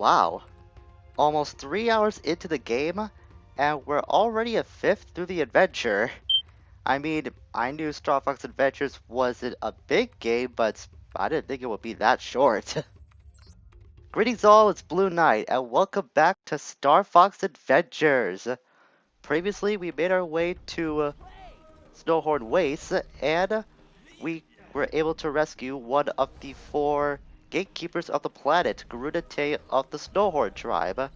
Wow, almost 3 hours into the game, and we're already a fifth through the adventure. I mean, I knew Starfox Adventures wasn't a big game, but I didn't think it would be that short. Greetings all, it's Blue Knight, and welcome back to Starfox Adventures. Previously, we made our way to Snowhorn Wastes, and we were able to rescue one of the 4 gatekeepers of the planet, Garudate of the Snowhorn tribe.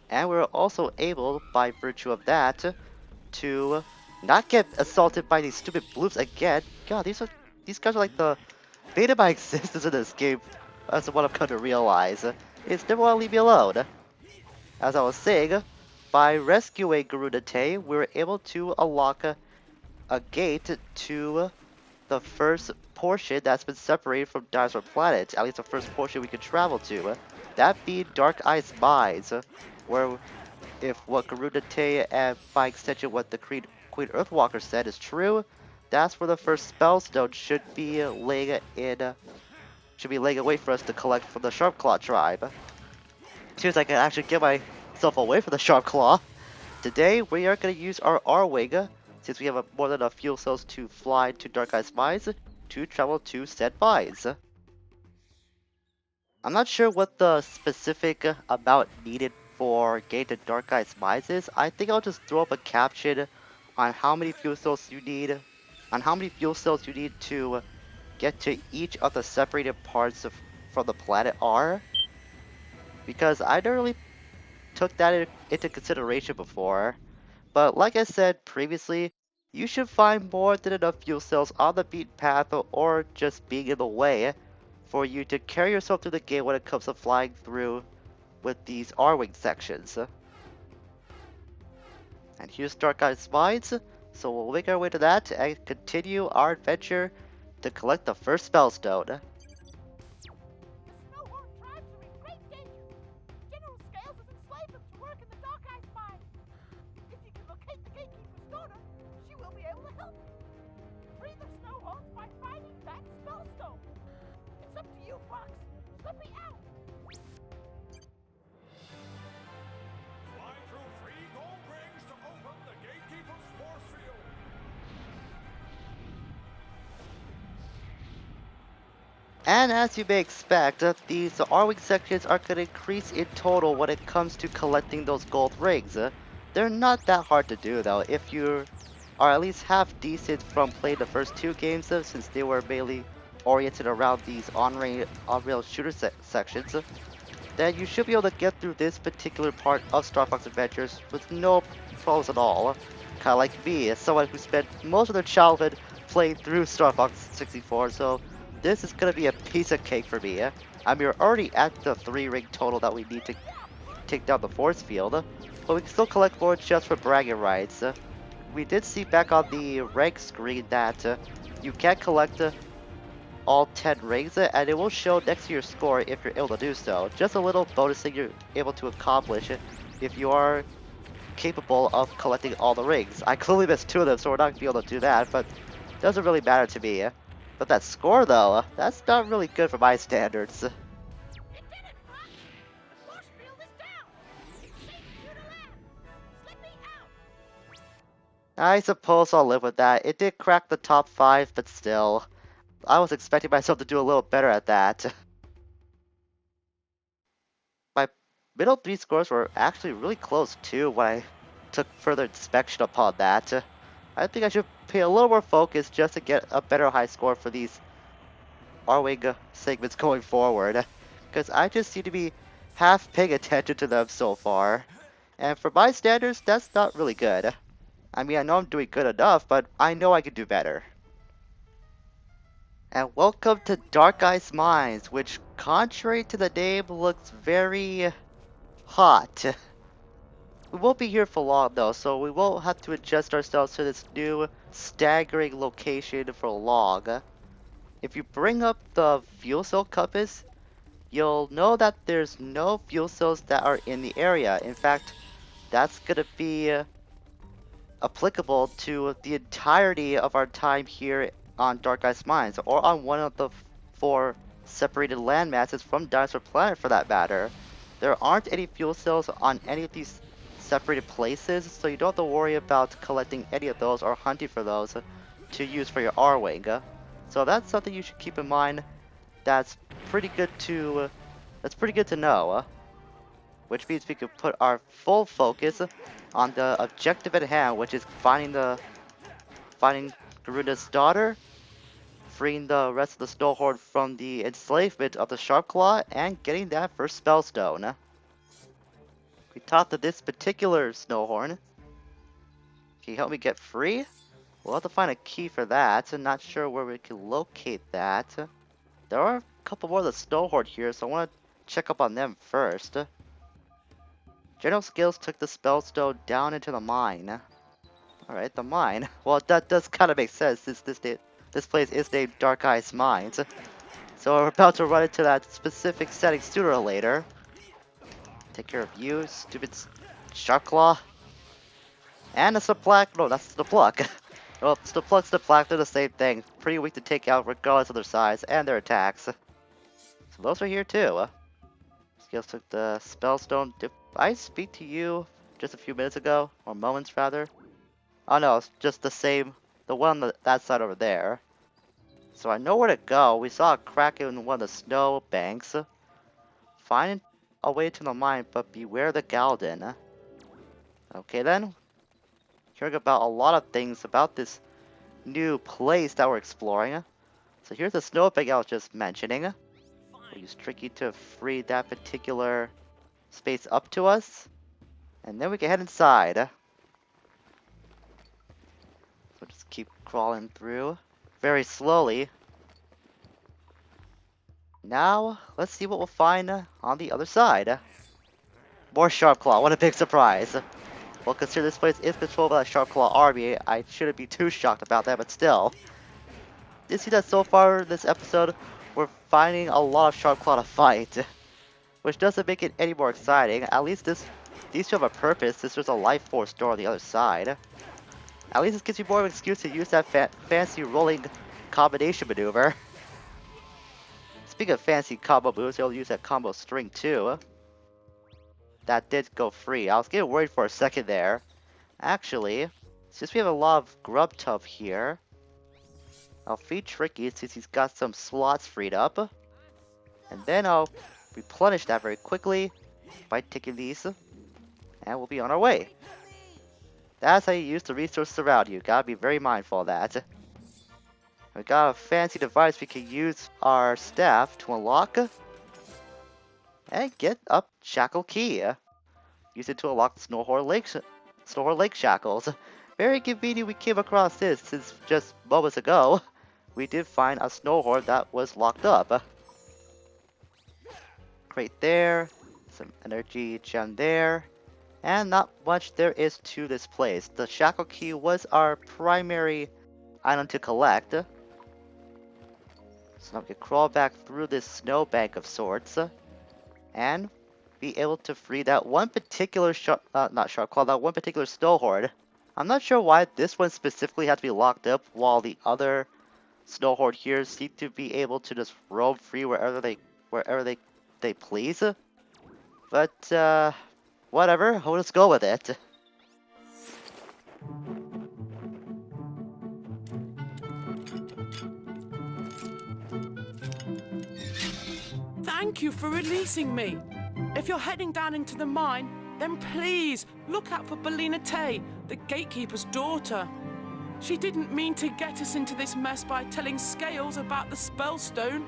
And we were also able, by virtue of that, to not get assaulted by these stupid bloofs again. God, these guys are like the bane of my existence in this game. That's what I've come to realize. It's never want to leave me alone. As I was saying, by rescuing Garudate, we were able to unlock a gate to the first portion that's been separated from Dinosaur Planet, at least the first portion we could travel to. That being DarkIce Mines, where if what Garudate and by extension what the Queen Earthwalker said is true, that's where the first Spellstone should be laying away for us to collect from the Sharpclaw tribe. Seems I can actually get myself away from the Sharpclaw. Today we are going to use our R-Wing, since we have more than enough fuel cells to fly to DarkIce Mines, to travel to said mines. I'm not sure what the specific amount needed for getting to DarkIce Mines is. I think I'll just throw up a caption on how many fuel cells you need, to get to each of the separated parts from the planet are, because I never really took that into consideration before. But like I said previously, you should find more than enough fuel cells on the beaten path or just being in the way for you to carry yourself through the game when it comes to flying through with these R-Wing sections. And here's DarkIce Mines, so we'll make our way to that and continue our adventure to collect the first Spellstone. Snowhorn tribes are in great danger. General Scales has enslaved them to work in the DarkIce mine. If you can locate the gatekeeper's daughter, she will be able to help you. Free the Snowhorns by finding that Spellstone. It's up to you, Fox. Let me out. Fly through 3 gold rings to open the gatekeeper's force field. And as you may expect, these R-Wing sections are going to increase in total when it comes to collecting those gold rings. They're not that hard to do though, if you are at least half decent from playing the first 2 games, since they were mainly oriented around these on-rail shooter sections. Then you should be able to get through this particular part of Starfox Adventures with no problems at all. Kinda like me, as someone who spent most of their childhood playing through Starfox 64, so this is gonna be a piece of cake for me. I mean, we're already at the 3 ring total that we need to take down the force field, but we can still collect more just for bragging rights. We did see back on the rank screen that you can collect all 10 rings, and it will show next to your score if you're able to do so. Just a little bonus thing you're able to accomplish if you are capable of collecting all the rings. I clearly missed 2 of them, so we're not going to be able to do that, but it doesn't really matter to me. But that score, though, that's not really good for my standards. It did it, Fox. The force field is down. It's safe for you to land. Let me out. I suppose I'll live with that. It did crack the top 5, but still. I was expecting myself to do a little better at that. My middle 3 scores were actually really close too when I took further inspection upon that. I think I should pay a little more focus just to get a better high score for these R-Wing segments going forward, because I just seem to be half paying attention to them so far. And for my standards, that's not really good. I mean, I know I'm doing good enough, but I know I could do better. And welcome to DarkIce Mines, which, contrary to the name, looks very hot. We won't be here for long though, so we won't have to adjust ourselves to this new, staggering location for long. If you bring up the fuel cell compass, you'll know that there's no fuel cells that are in the area. In fact, that's gonna be applicable to the entirety of our time here on DarkIce Mines, or on one of the 4 separated land masses from Dinosaur Planet for that matter. There aren't any fuel cells on any of these separated places, so you don't have to worry about collecting any of those or hunting for those to use for your R-Wing. So that's something you should keep in mind. That's pretty good to know. Which means we can put our full focus on the objective at hand, which is finding Garuda's daughter, freeing the rest of the Snow Horde from the enslavement of the Sharpclaw, and getting that first Spellstone. We talked to this particular Snowhorn. Can you help me get free? We'll have to find a key for that. I'm not sure where we can locate that. There are a couple more of the Snow Horde here, so I want to check up on them first. General Scales took the Spellstone down into the mine. Alright, the mine. Well, that does kind of make sense since this place is named DarkIce Mines. So we're about to run into that specific setting sooner or later. Take care of you, stupid Sharpclaw. And a Splack. No, that's the pluck. Well, Splack's the Splack, they're the same thing. Pretty weak to take out regardless of their size and their attacks. So those are here too. Scales took the Spellstone. Did I speak to you just a few minutes ago? Or moments, rather? Oh no, it's just the same. The one on that side over there. So I know where to go. We saw a crack in one of the snow banks. Find a way to the mine, but beware the Galden. Okay then. Hearing about a lot of things about this new place that we're exploring. So here's the snow bank I was just mentioning. We'll use Tricky to free that particular space up to us. And then we can head inside. So just keep crawling through very slowly. Now, let's see what we'll find on the other side. More Sharpclaw, what a big surprise. Well, consider this place is controlled by the Sharpclaw army, I shouldn't be too shocked about that, but still. You see that so far in this episode, we're finding a lot of Sharpclaw to fight. Which doesn't make it any more exciting. At least these two have a purpose since there's a life force door on the other side. At least this gives you more of an excuse to use that fancy rolling combination maneuver. Speaking of fancy combo moves, you'll use that combo string too. That did go free. I was getting worried for a second there. Actually, since we have a lot of grub tub here, I'll feed Tricky since he's got some slots freed up. And then I'll replenish that very quickly by taking these. And we'll be on our way. That's how you use the resources around you. Gotta be very mindful of that. We got a fancy device we can use our staff to unlock. And get up Shackle Key. Use it to unlock the Snowhorn Lake Shackles. Very convenient we came across this since just moments ago we did find a Snowhorn that was locked up. Crate there, some energy gem there, and not much there is to this place. The Shackle Key was our primary item to collect. So now we can crawl back through this snowbank of sorts and be able to free that one particular that one particular Snow Horde. I'm not sure why this one specifically had to be locked up while the other Snow Horde here seem to be able to just roam free wherever they please. But whatever, we'll just go with it. Thank you for releasing me. If you're heading down into the mine, then please look out for Belina Tay, the gatekeeper's daughter. She didn't mean to get us into this mess by telling Scales about the Spellstone.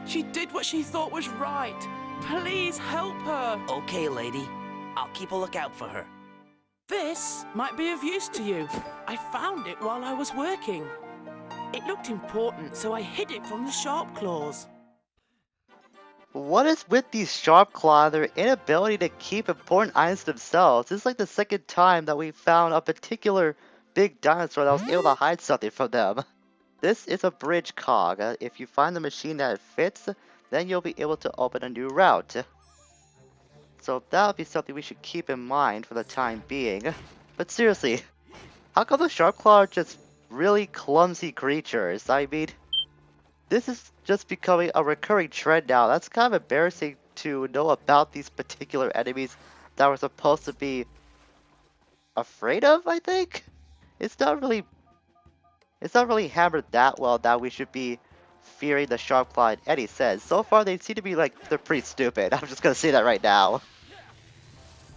She did what she thought was right. Please help her. Okay, lady. I'll keep a lookout for her. This might be of use to you. I found it while I was working. It looked important, so I hid it from the sharp claws. What is with these Sharpclaw and their inability to keep important items themselves? This is like the second time that we found a particular big dinosaur that was able to hide something from them. This is a bridge cog. If you find the machine that it fits, then you'll be able to open a new route. So that'll be something we should keep in mind for the time being. But seriously, how come the Sharpclaw are just really clumsy creatures? I mean, this is just becoming a recurring trend now. That's kind of embarrassing to know about these particular enemies that we're supposed to be afraid of, I think? It's not really hammered that well that we should be fearing the sharp clawed Eddie says. So far they seem to be like they're pretty stupid. I'm just gonna say that right now.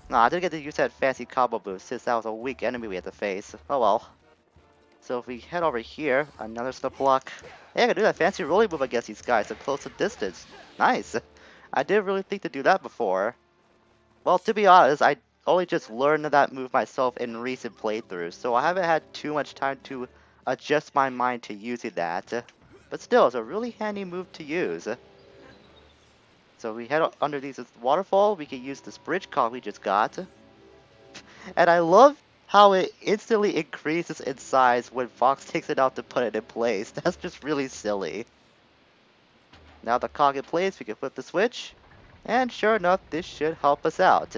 Nah, I didn't get to use that fancy combo boost since that was a weak enemy we had to face. Oh well. So if we head over here, another slip block. Hey, I can do that fancy rolling move against these guys at close distance. Nice. I didn't really think to do that before. Well, to be honest, I only just learned that move myself in recent playthroughs, so I haven't had too much time to adjust my mind to using that. But still, it's a really handy move to use. So we head underneath this waterfall, we can use this bridge cog we just got. And I love how it instantly increases in size when Fox takes it out to put it in place. That's just really silly. Now the cog in place, we can flip the switch. And sure enough, this should help us out.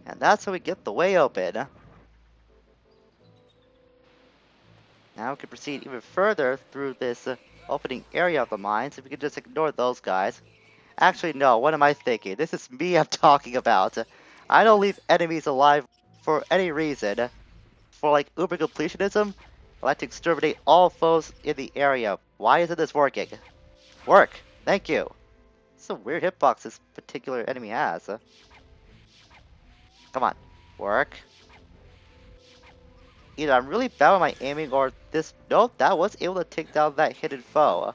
And that's how we get the way open. Now we can proceed even further through this opening area of the mines. If we could just ignore those guys. Actually, no, what am I thinking? This is me I'm talking about. I don't leave enemies alive for any reason. For like uber completionism, I like to exterminate all foes in the area. Why isn't this working? Work! Thank you! It's a weird hitbox this particular enemy has. Come on. Work. Either I'm really bad with my aiming or this... Nope, that was able to take down that hidden foe.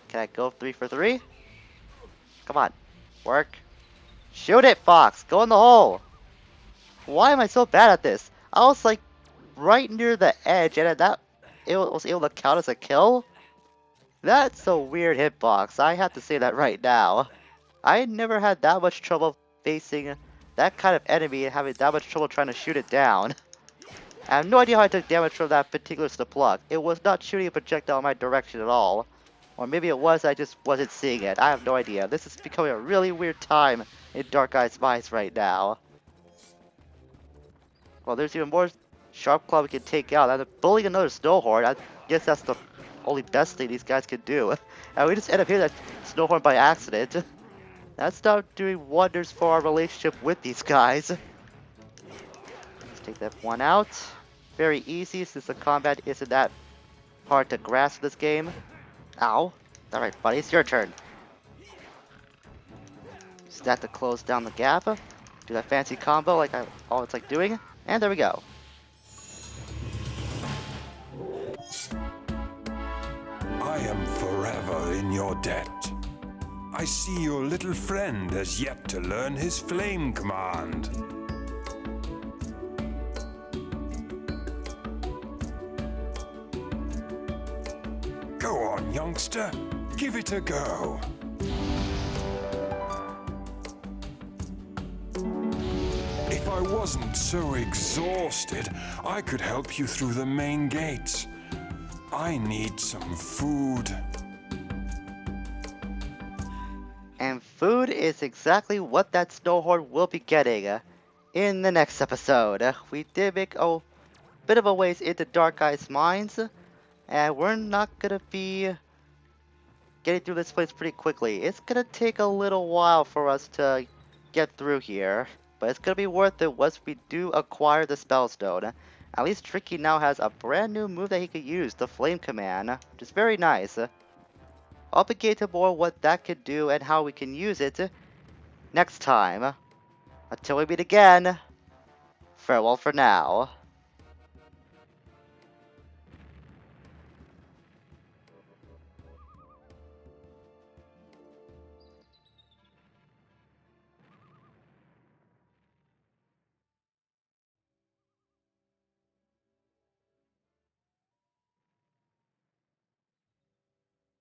Can I go 3 for 3? Come on. Work. Shoot it, Fox! Go in the hole! Why am I so bad at this? I was like right near the edge and it was able to count as a kill? That's a weird hitbox. I have to say that right now. I never had that much trouble facing that kind of enemy and having that much trouble trying to shoot it down. I have no idea how I took damage from that particular slip. It was not shooting a projectile in my direction at all. Or maybe it was, I just wasn't seeing it. I have no idea. This is becoming a really weird time in DarkIce minds right now. Well, there's even more Sharp Claw we can take out. And bullying another Snowhorn, I guess that's the only best thing these guys can do. And we just end up hitting that Snowhorn by accident. That's not doing wonders for our relationship with these guys. Let's take that one out. Very easy since the combat isn't that hard to grasp this game. Ow. Alright, buddy, it's your turn. Use that to close down the gap. Do that fancy combo like I always like doing. And there we go. I am forever in your debt. I see your little friend has yet to learn his flame command. Go on, youngster. Give it a go. If I wasn't so exhausted, I could help you through the main gates. I need some food. And food is exactly what that Snowhorn will be getting in the next episode. We did make a bit of a ways into DarkIce mines, and we're not gonna be getting through this place pretty quickly. It's gonna take a little while for us to get through here, but it's gonna be worth it once we do acquire the Spellstone. At least Tricky now has a brand new move that he could use, the Flame Command, which is very nice. I'll be getting to more what that could do and how we can use it next time. Until we meet again, farewell for now.